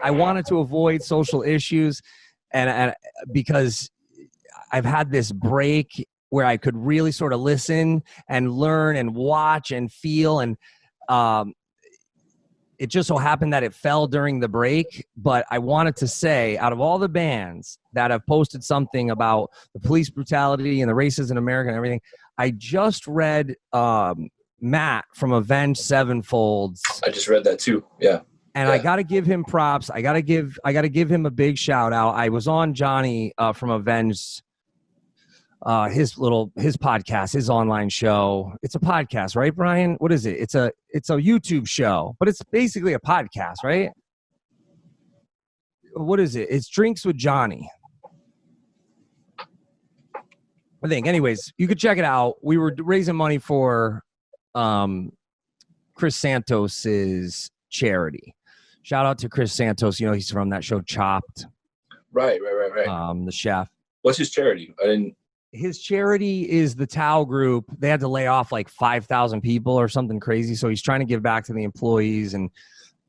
I wanted to avoid social issues, and because I've had this break where I could really sort of listen and learn and watch and feel, and it just so happened that it fell during the break. But I wanted to say, out of all the bands that have posted something about the police brutality and the racism in America and everything, I just read Matt from Avenged Sevenfold. I just read that too. Yeah. And I got to give him props. I got to give him a big shout out. I was on Johnny from Avenged, his podcast, his online show. It's a podcast, right, Brian? What is it? It's a YouTube show, but it's basically a podcast, right? What is it? It's Drinks with Johnny, I think. Anyways, you could check it out. We were raising money for Chris Santos's charity. Shout out to Chris Santos. You know, he's from that show Chopped. Right. The chef. What's his charity? His charity is the Tao Group. They had to lay off like 5,000 people or something crazy. So he's trying to give back to the employees. And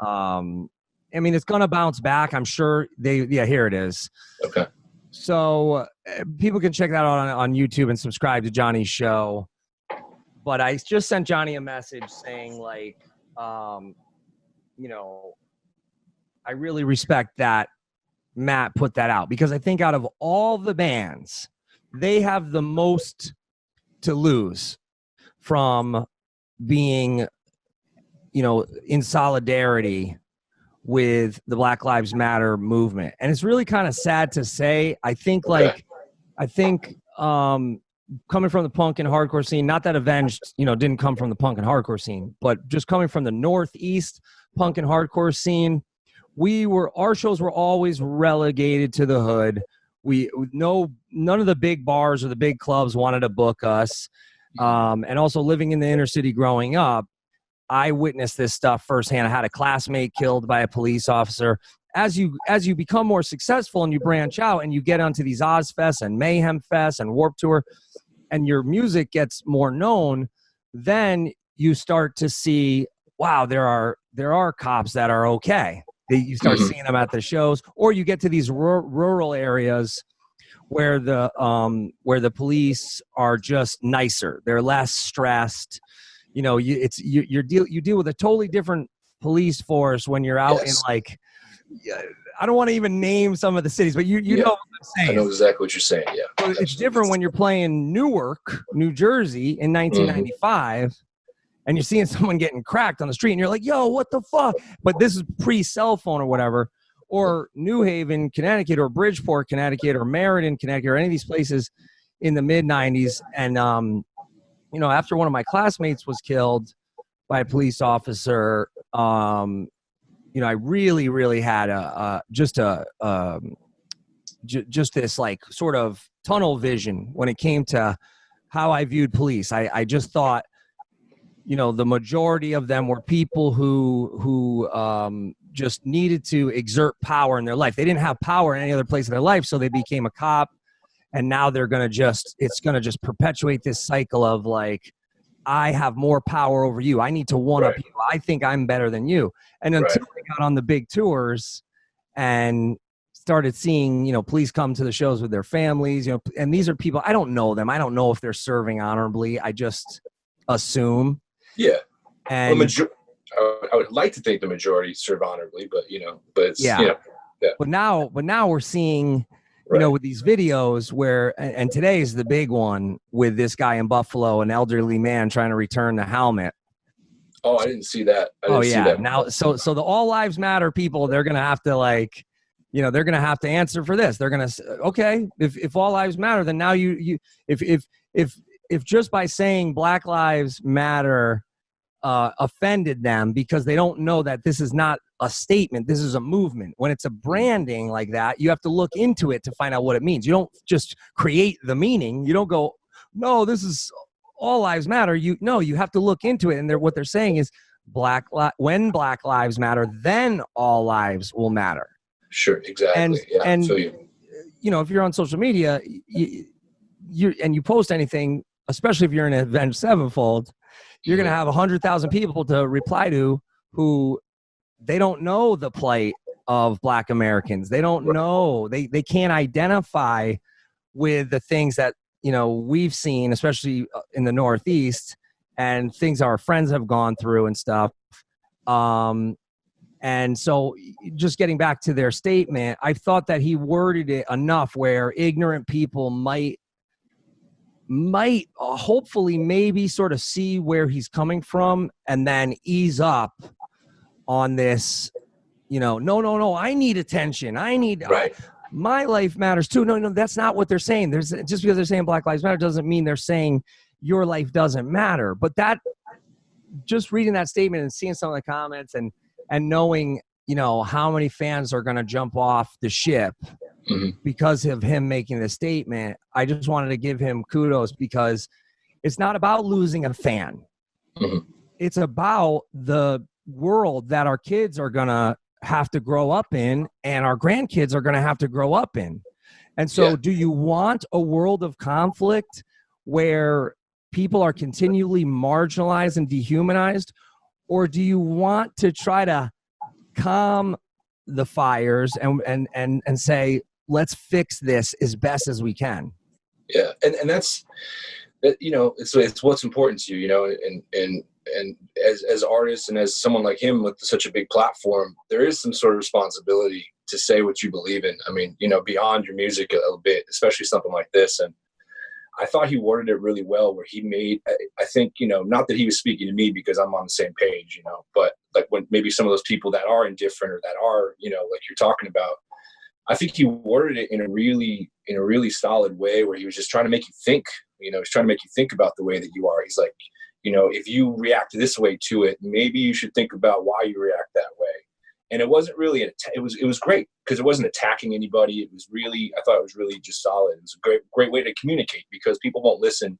I mean, it's going to bounce back. I'm sure here it is. Okay. So people can check that out on YouTube and subscribe to Johnny's show. But I just sent Johnny a message saying like, you know, I really respect that Matt put that out, because I think out of all the bands, they have the most to lose from being, you know, in solidarity with the Black Lives Matter movement. And it's really kind of sad to say. I think coming from the punk and hardcore scene, not that Avenged, you know, didn't come from the punk and hardcore scene, but just coming from the Northeast punk and hardcore scene, our shows were always relegated to the hood. None of the big bars or the big clubs wanted to book us. And also living in the inner city growing up, I witnessed this stuff firsthand. I had a classmate killed by a police officer. As you become more successful and you branch out and you get onto these Ozfests and Mayhem Fest and Warped Tour, and your music gets more known, then you start to see, wow, there are cops that are okay. You start seeing them at the shows, or you get to these rural areas where the police are just nicer. They're less stressed. You know, you deal with a totally different police force when you're out in, like, I don't want to even name some of the cities, but you know what I'm saying. I know exactly what you're saying. Yeah, so it's different when you're playing Newark, New Jersey in 1995. And you're seeing someone getting cracked on the street, and you're like, yo, what the fuck? But this is pre-cell phone or whatever. Or New Haven, Connecticut, or Bridgeport, Connecticut, or Meriden, Connecticut, or any of these places in the mid-'90s. And, you know, after one of my classmates was killed by a police officer, you know, I really, really had just this, like, sort of tunnel vision when it came to how I viewed police. I just thought, you know, the majority of them were people who just needed to exert power in their life. They didn't have power in any other place in their life, so they became a cop. And now it's going to just perpetuate this cycle of, like, I have more power over you. I need to one-up you. I think I'm better than you. And until I got on the big tours and started seeing, you know, police come to the shows with their families, you know, and these are people, I don't know them. I don't know if they're serving honorably. I just assume. Yeah, and I would like to think the majority serve honorably, but it's, yeah. But now we're seeing, you know, with these videos where, and today's the big one with this guy in Buffalo, an elderly man trying to return the helmet. Oh, I didn't see that. See that. Now, so the All Lives Matter people, they're gonna have to, like, you know, they're gonna have to answer for this. They're gonna, okay, if all lives matter, then now if just by saying Black Lives Matter offended them because they don't know that this is not a statement, this is a movement. When it's a branding like that, you have to look into it to find out what it means. You don't just create the meaning. You don't go, no, this is all lives matter. You have to look into it. And what they're saying is when Black Lives Matter, then all lives will matter. Sure, exactly. And you know, if you're on social media, you post anything, especially if you're in Avenged Sevenfold, you're going to have 100,000 people to reply to who they don't know the plight of Black Americans. They don't know. They can't identify with the things that, you know, we've seen, especially in the Northeast, and things our friends have gone through and stuff. And so just getting back to their statement, I thought that he worded it enough where ignorant people might hopefully maybe sort of see where he's coming from and then ease up on this, you know, no, I need attention. My life matters too. No, that's not what they're saying. Just because they're saying Black Lives Matter doesn't mean they're saying your life doesn't matter. But that, just reading that statement and seeing some of the comments and knowing, you know, how many fans are going to jump off the ship because of him making this statement, I just wanted to give him kudos, because it's not about losing a fan. It's about the world that our kids are going to have to grow up in, and our grandkids are going to have to grow up in. And so do you want a world of conflict where people are continually marginalized and dehumanized? Or do you want to try to calm the fires and say, let's fix this as best as we can? Yeah. And that's, you know, it's what's important to you, you know, and as artists and as someone like him with such a big platform, there is some sort of responsibility to say what you believe in. I mean, you know, beyond your music a bit, especially something like this. And I thought he worded it really well, where he made, I think, you know, not that he was speaking to me because I'm on the same page, you know, but like when maybe some of those people that are indifferent or that are, you know, like you're talking about, I think he worded it in a really solid way, where he was just trying to make you think, you know, he's trying to make you think about the way that you are. He's like, you know, if you react this way to it, maybe you should think about why you react that way. And it wasn't really, it was great, because it wasn't attacking anybody. It was really, I thought it was really just solid. It was a great way to communicate, because people won't listen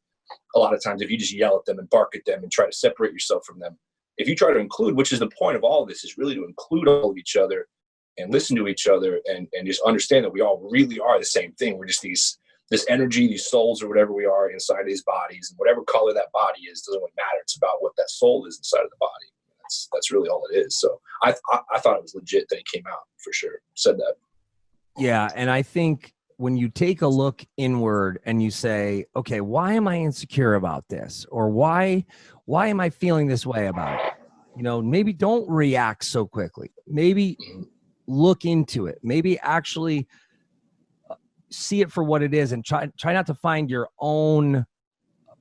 a lot of times if you just yell at them and bark at them and try to separate yourself from them. If you try to include, which is the point of all of this, is really to include all of each other and listen to each other and just understand that we all really are the same thing. We're just this energy, these souls or whatever we are inside these bodies, and whatever color that body is doesn't really matter. It's about what that soul is inside of the body. That's really all it is. So I thought it was legit that he came out, for sure. Said that. Yeah. And I think when you take a look inward and you say, okay, why am I insecure about this? Or why am I feeling this way about it? You know, maybe don't react so quickly. Maybe look into it. Maybe actually see it for what it is, and try not to find your own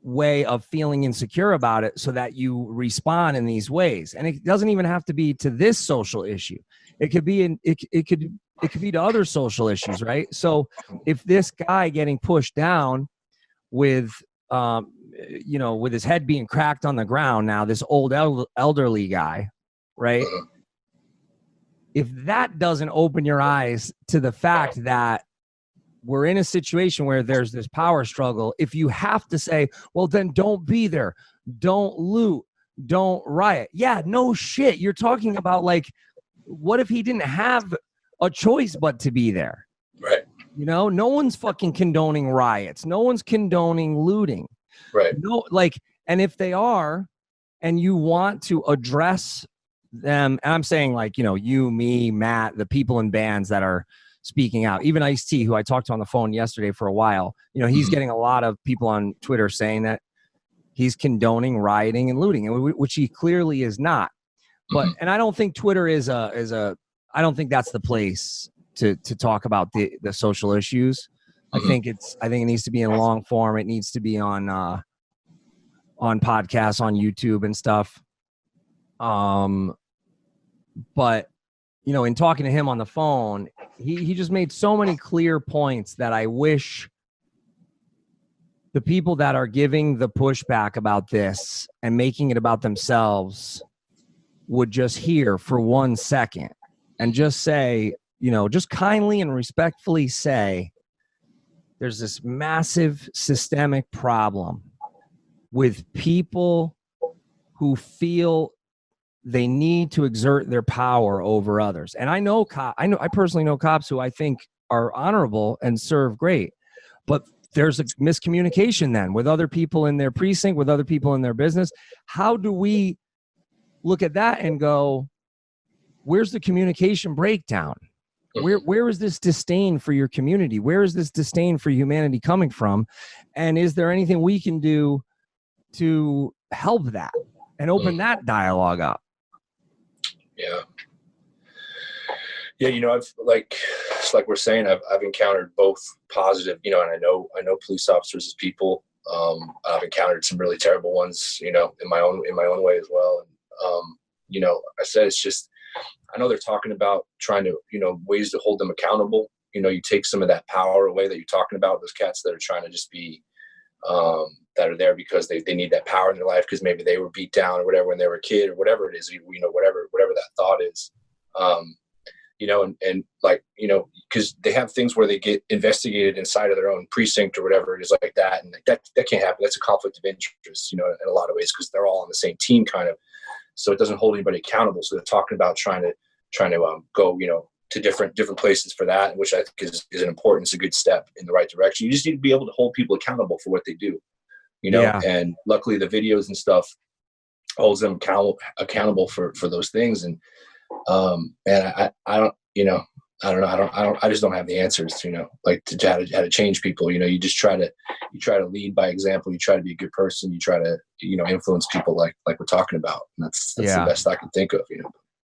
way of feeling insecure about it so that you respond in these ways. And it doesn't even have to be to this social issue. It could be it could be to other social issues, right? So if this guy getting pushed down with you know, with his head being cracked on the ground now, this old elderly guy, right? If that doesn't open your eyes to the fact that we're in a situation where there's this power struggle, if you have to say, well, then don't be there, don't loot, don't riot. Yeah, no shit. You're talking about, like, what if he didn't have a choice but to be there? Right. You know, no one's fucking condoning riots. No one's condoning looting. Right. No, like, and if they are, and you want to address them, and I'm saying, like, you know, you, me, Matt, the people in bands that are speaking out, even Ice-T, who I talked to on the phone yesterday for a while, you know, he's getting a lot of people on Twitter saying that he's condoning rioting and looting, which he clearly is not. But, and I don't think Twitter is I don't think that's the place to talk about the social issues. I think it needs to be in long form. It needs to be on podcasts, on YouTube and stuff. But, you know, in talking to him on the phone, he just made so many clear points that I wish the people that are giving the pushback about this and making it about themselves would just hear for 1 second and just say, you know, just kindly and respectfully say, there's this massive systemic problem with people who feel they need to exert their power over others. And I personally know cops who I think are honorable and serve great, but there's a miscommunication then with other people in their precinct, with other people in their business. How do we look at that and go, where's the communication breakdown? Where is this disdain for your community? Where is this disdain for humanity coming from? And is there anything we can do to help that and open that dialogue up? Yeah. Yeah, I've it's like we're saying, I've encountered both positive, and I know police officers as people. I've encountered some really terrible ones, in my own way as well. And I said, it's just, I know they're talking about trying to, ways to hold them accountable. You take some of that power away that you're talking about, those cats that are trying to just be, that are there because they need that power in their life because maybe they were beat down or whatever when they were a kid or whatever it is, whatever that thought is. Because they have things where they get investigated inside of their own precinct or whatever it is like that. And that can't happen. That's a conflict of interest, in a lot of ways, because they're all on the same team kind of. So it doesn't hold anybody accountable. So they're talking about trying to go, to different places for that, which I think is an important, it's a good step in the right direction. You just need to be able to hold people accountable for what they do, and luckily the videos and stuff holds them accountable for those things. And I don't, I don't know. I just don't have the answers to, how to change people. You just try to lead by example. You try to be a good person. You try to, influence people like we're talking about. And that's the best I can think of,